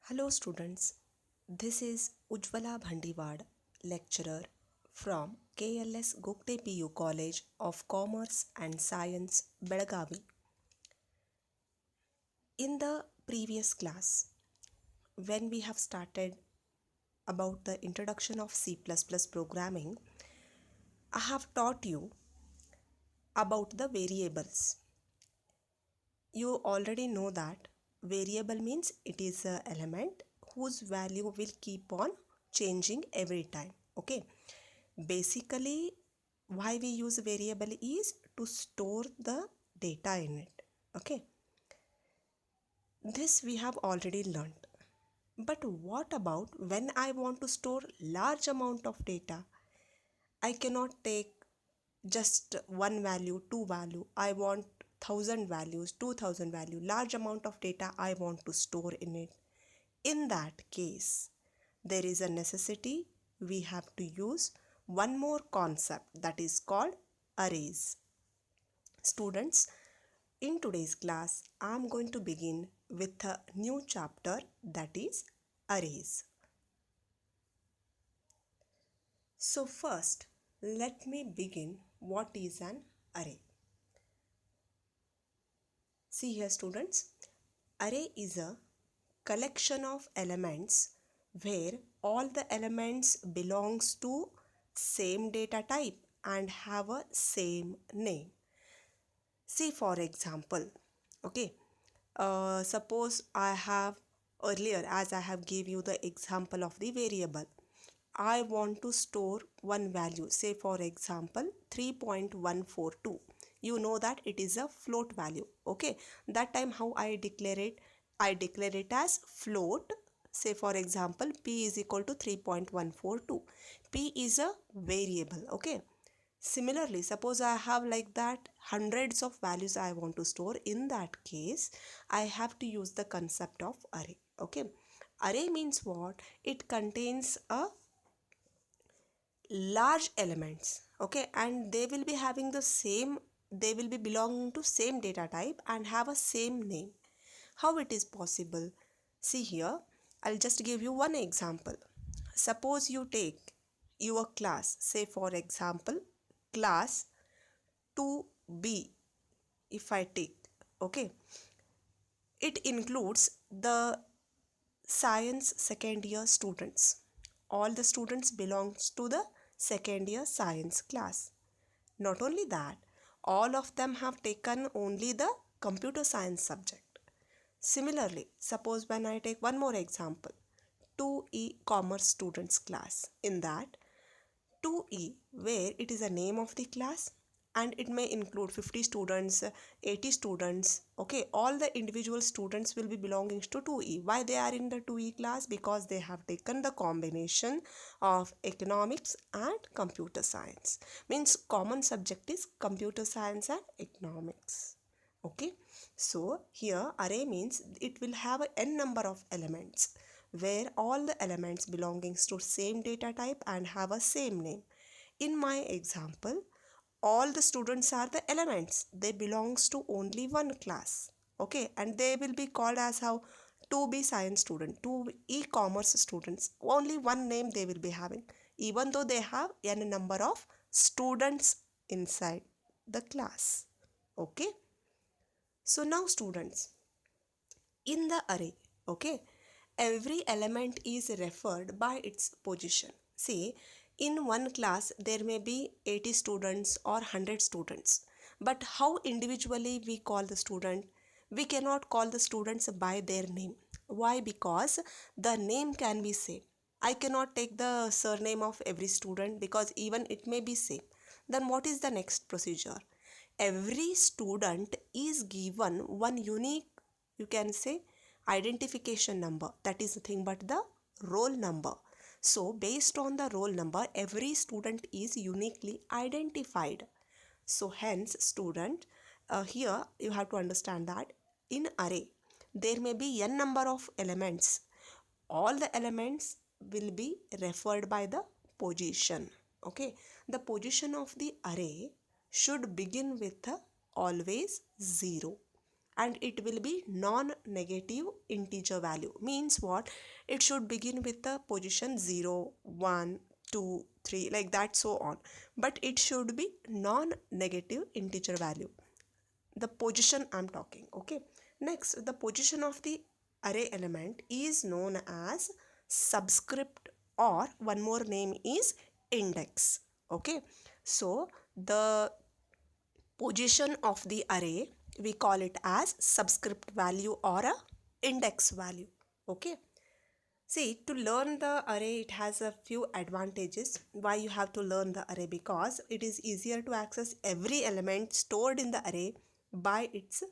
Hello students, this is Ujjwala Bhandiwad, lecturer from KLS Gogte PU College of Commerce and Science, Belagavi. In the previous class, when we have started about the introduction of C++ programming, I have taught you about the variables. You already know that variable means it is an element whose value will keep on changing every time. Okay. Basically, why we use variable is to store the data in it. Okay. This we have already learned. But what about when I want to store large amount of data? I cannot take just one value, two value. I want 1000 values, 2000 value, large amount of data I want to store in it. In that case, there is a necessity we have to use one more concept that is called arrays. Students, in today's class, I am going to begin with a new chapter that is arrays. So first, let me begin what is an array. See here students, array is a collection of elements where all the elements belongs to same data type and have a same name. See for example, okay, suppose I have earlier as I have gave you the example of the variable. I want to store one value, say for example 3.142. You know that it is a float value. Okay, that time how I declare it? I declare it as float. Say for example p is equal to 3.142. P is a variable. Okay, similarly, suppose I have like that hundreds of values I want to store. In that case, I have to use the concept of array. Okay, array means what? It contains a large elements. Okay, and they will be having the same, they will be belonging to same data type and have a same name. How it is possible? See here, I'll just give you one example. Suppose you take your class, say for example class 2B. If I take, okay, it includes the science second year students. All the students belongs to the second year science class. Not only that, all of them have taken only the computer science subject. Similarly, suppose when I take one more example, 2E commerce students class. In that 2E, where it is a name of the class and it may include 50 students, 80 students. Okay, all the individual students will be belonging to 2E. Why they are in the 2E class? Because they have taken the combination of economics and computer science. Means common subject is computer science and economics. Okay, so here array means it will have a n number of elements where all the elements belongs to same data type and have a same name. In my example, all the students are the elements. They belongs to only one class. Okay, and they will be called as how? 2B science student, 2 e-commerce students. Only one name they will be having, even though they have n number of students inside the class. Okay, so now students, in the array, okay, every element is referred by its position. See, in one class there may be 80 students or 100 students, but how individually we call the student? We cannot call the students by their name. Why? Because the name can be same. I cannot take the surname of every student because even it may be same. Then what is the next procedure? Every student is given one unique, you can say, identification number. That is nothing but the roll number. So based on the roll number, every student is uniquely identified. So hence student, here you have to understand that in array there may be n number of elements. All the elements will be referred by the position. Okay, the position of the array should begin with always 0. and it will be non-negative integer value. Means what? It should begin with the position 0, 1, 2, 3, like that, so on, but it should be non-negative integer value, the position I'm talking. Okay, next, the position of the array element is known as subscript, or one more name is index. Okay, so the position of the array, we call it as subscript value or a index value. Okay, see, to learn the array, it has a few advantages. Why you have to learn the array? Because it is easier to access every element stored in the array by its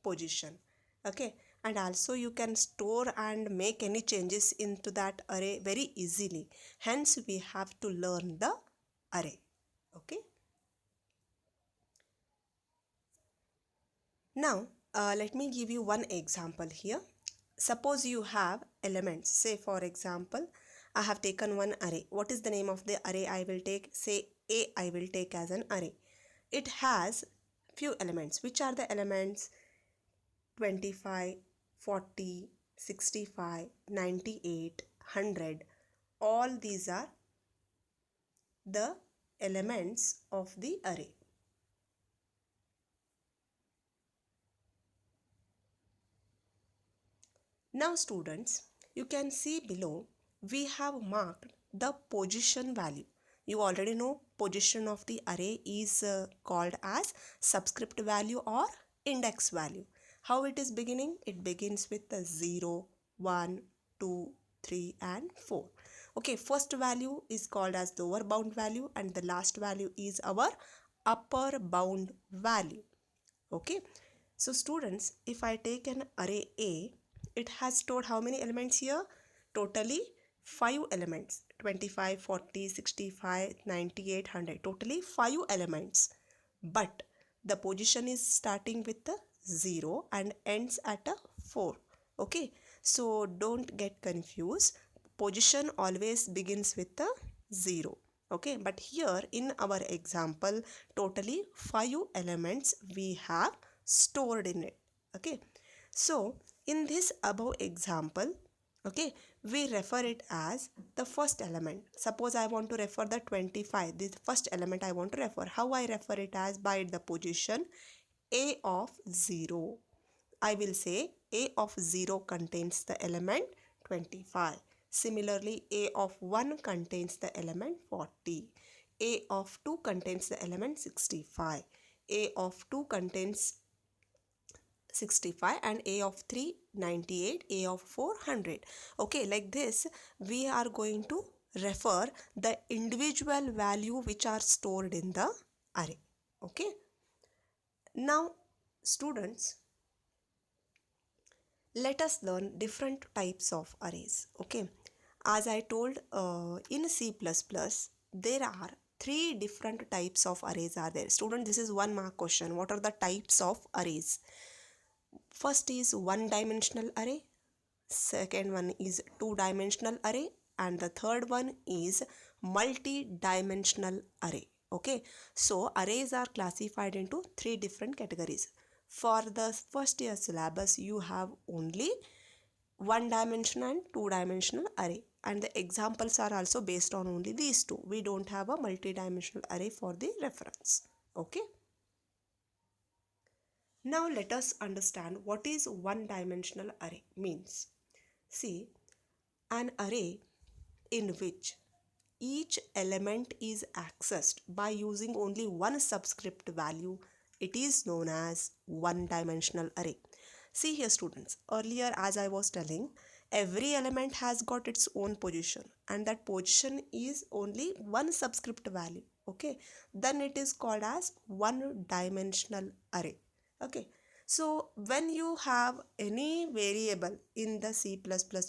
position. Okay, and also you can store and make any changes into that array very easily. Hence, we have to learn the array. Okay. Now, let me give you one example here. Suppose you have elements. Say, for example, I have taken one array. What is the name of the array I will take? Say A I will take as an array. It has few elements. Which are the elements? 25, 40, 65, 98, 100. All these are the elements of the array. Now students, you can see below we have marked the position value. You already know position of the array is called as subscript value or index value. How it is beginning? It begins with the 0, 1, 2, 3 and 4. Okay, first value is called as lower bound value and the last value is our upper bound value. Okay, so students, if I take an array A, it has stored how many elements here? Totally 5 elements. 25, 40, 65, 98, 100. Totally 5 elements. But the position is starting with the 0 and ends at a 4. Okay, so don't get confused. Position always begins with the 0. Okay, but here in our example, totally 5 elements we have stored in it. Okay, so in this above example, okay, we refer it as the first element. Suppose I want to refer the 25, this first element I want to refer. How I refer it? As by the position A of 0. I will say A of 0 contains the element 25. Similarly, A of 1 contains the element 40. A of 2 contains the element 65. A of 2 contains 65 and A of 3 98, A of 4 100. Okay, like this we are going to refer the individual value which are stored in the array. Okay, now students, let us learn different types of arrays. Okay, as I told, in C++ there are three different types of arrays are there. Student, this is 1 mark question. What are the types of arrays? First is one dimensional array, second one is two dimensional array, and the third one is multi-dimensional array. Okay, so arrays are classified into three different categories. For the first year syllabus, you have only one dimensional and two dimensional array, and the examples are also based on only these two. We don't have a multi-dimensional array for the reference. Okay, now let us understand what is one dimensional array means. See, an array in which each element is accessed by using only one subscript value, it is known as one dimensional array. See here students, earlier as I was telling, every element has got its own position and that position is only one subscript value. Okay, then it is called as one dimensional array. Okay, so when you have any variable in the C++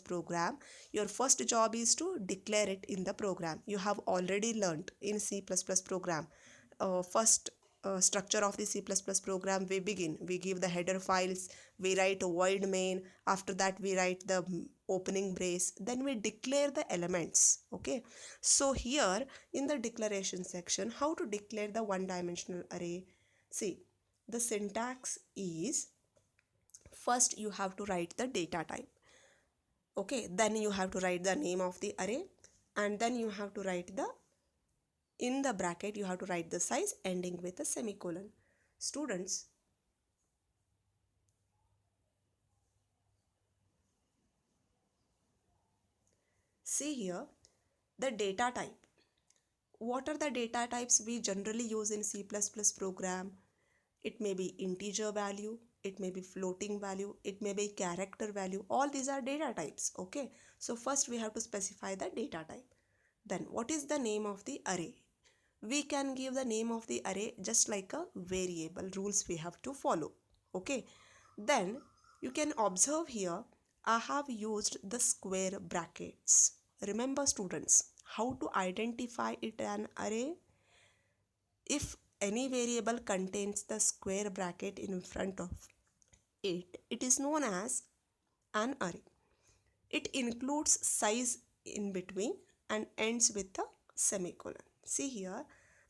program, your first job is to declare it in the program. You have already learned in C++ program. First structure of the C++ program, we begin. We give the header files, we write a void main, after that we write the opening brace, then we declare the elements. Okay, so here in the declaration section, how to declare the one dimensional array? See, the syntax is First you have to write the data type. Okay, then you have to write the name of the array, and then you have to write the, in the bracket you have to write the size ending with a semicolon. Students, see here the data type. What are the data types we generally use in C++ program? It may be integer value, it may be floating value, it may be character value. All these are data types. Okay, so first we have to specify the data type. Then what is the name of the array? We can give the name of the array just like a variable. Rules we have to follow. Okay, then you can observe here I have used the square brackets. Remember students, how to identify it an array? If any variable contains the square bracket in front of it, it is known as an array. It includes size in between and ends with a semicolon. See here,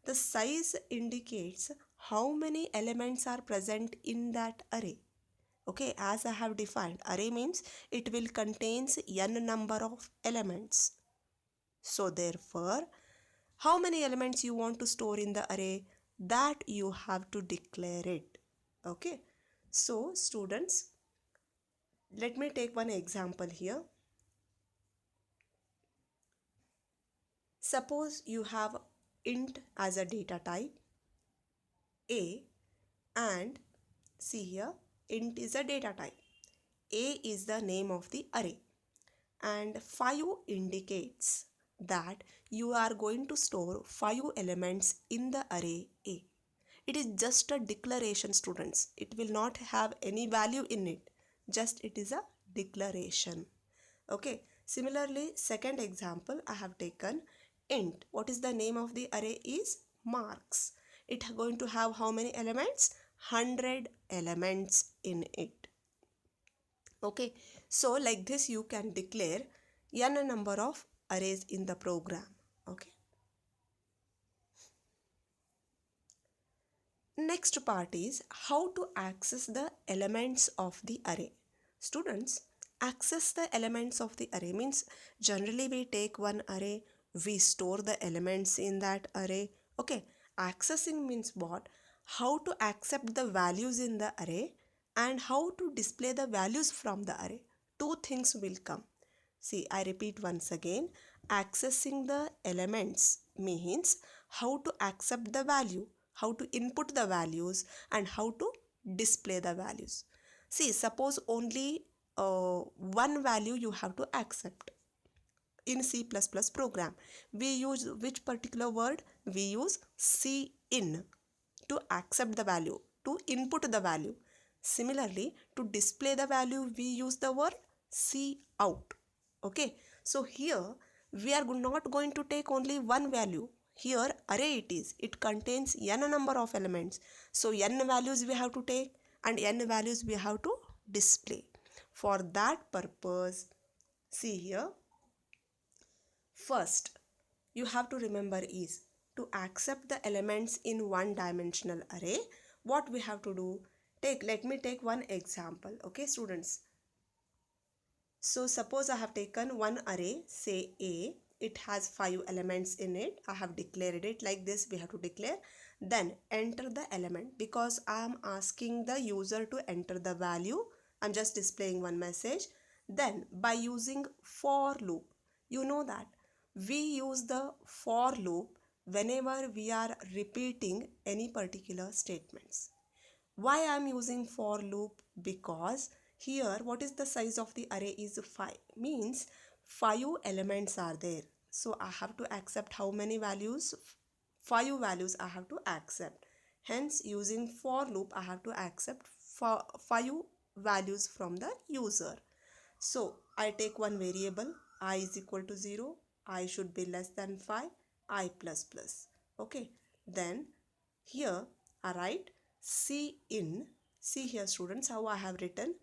the size indicates how many elements are present in that array. Okay, as I have defined, array means it will contains n number of elements. So therefore, how many elements you want to store in the array, that you have to declare it. Okay, so students, let me take one example here. Suppose you have int as a data type a, and see here, int is a data type. A is the name of the array, and 5 indicates that you are going to store 5 elements in the array A. It is just a declaration, students. It will not have any value in it. Just it is a declaration. Okay. Similarly, second example I have taken int. What is the name of the array is marks. It is going to have how many elements? 100 elements in it. Okay. So like this you can declare n number of arrays in the program. Okay. Next part is how to access the elements of the array. Students, access the elements of the array means generally we take one array, we store the elements in that array. Okay, accessing means what? How to accept the values in the array and how to display the values from the array. Two things will come. See, I repeat once again. Accessing the elements means how to accept the value, how to input the values, and how to display the values. See, suppose only one value you have to accept. In C++ program, we use which particular word? We use cin to accept the value, to input the value. Similarly, to display the value, we use the word cout. Okay, so here we are not going to take only one value. Here array it is, it contains n number of elements. So n values we have to take and n values we have to display. For that purpose, see here, first you have to remember is to accept the elements in one dimensional array. What we have to do? Let me take one example. Okay, students. So suppose I have taken one array, say A. It has 5 elements in it. I have declared it like this. We have to declare. Then enter the element because I am asking the user to enter the value. I'm just displaying one message. Then by using for loop, you know that we use the for loop whenever we are repeating any particular statements. Why I am using for loop? Because here what is the size of the array is 5, means 5 elements are there. So I have to accept how many values? 5 values I have to accept. Hence using for loop I have to accept 5 values from the user. So I take one variable, I is equal to 0, I should be less than 5, I plus plus. Okay, then here I write cin. See here students how I have written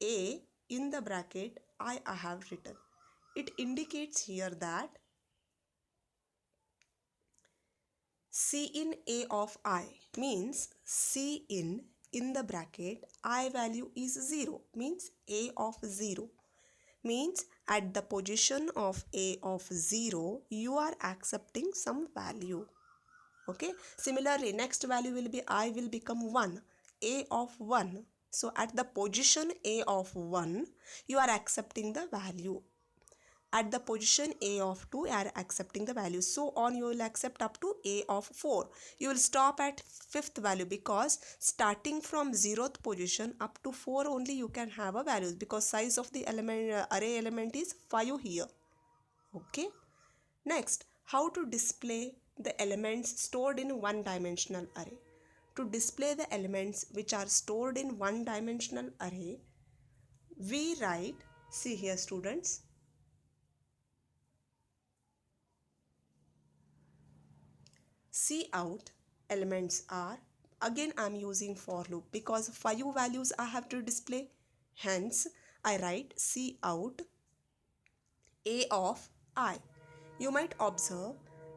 a in the bracket I have written. It indicates here that cin a of I means cin in the bracket I value is 0, means a of 0, means at the position of a of 0 you are accepting some value. Okay, similarly next value will be I will become 1, a of 1. So at the position a of 1 you are accepting the value. At the position a of 2 you are accepting the value, so on you will accept up to a of 4. You will stop at fifth value, because starting from 0th position up to 4 only you can have a value, because size of the element array element is 5 here. Okay, next, how to display the elements stored in one dimensional array. To display the elements which are stored in one dimensional array, we write, see here students, Cout elements are, again I am using for loop because 5 values I have to display, hence I write Cout a of I. You might observe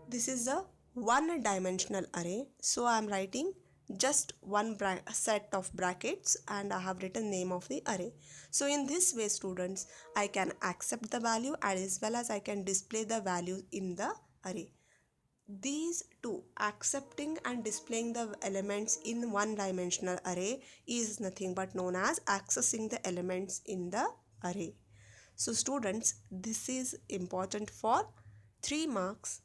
this is a one dimensional array, so I am writing just one set of brackets and I have written name of the array. So in this way students, I can accept the value as well as I can display the value in the array. These two, accepting and displaying the elements in one dimensional array, is nothing but known as accessing the elements in the array. So students, this is important for 3 marks.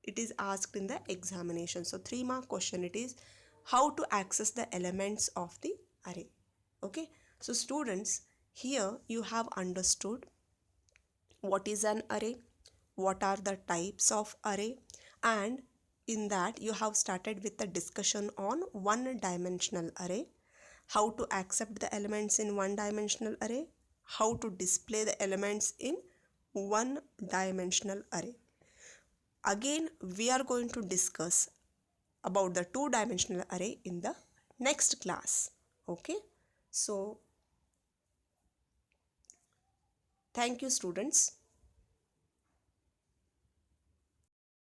It is asked in the examination. So 3-mark question it is, how to access the elements of the array. Okay. So students, here you have understood what is an array, what are the types of array, and in that you have started with the discussion on one dimensional array, how to accept the elements in one dimensional array, how to display the elements in one dimensional array. Again we are going to discuss about the two dimensional array in the next class. Okay, so thank you students.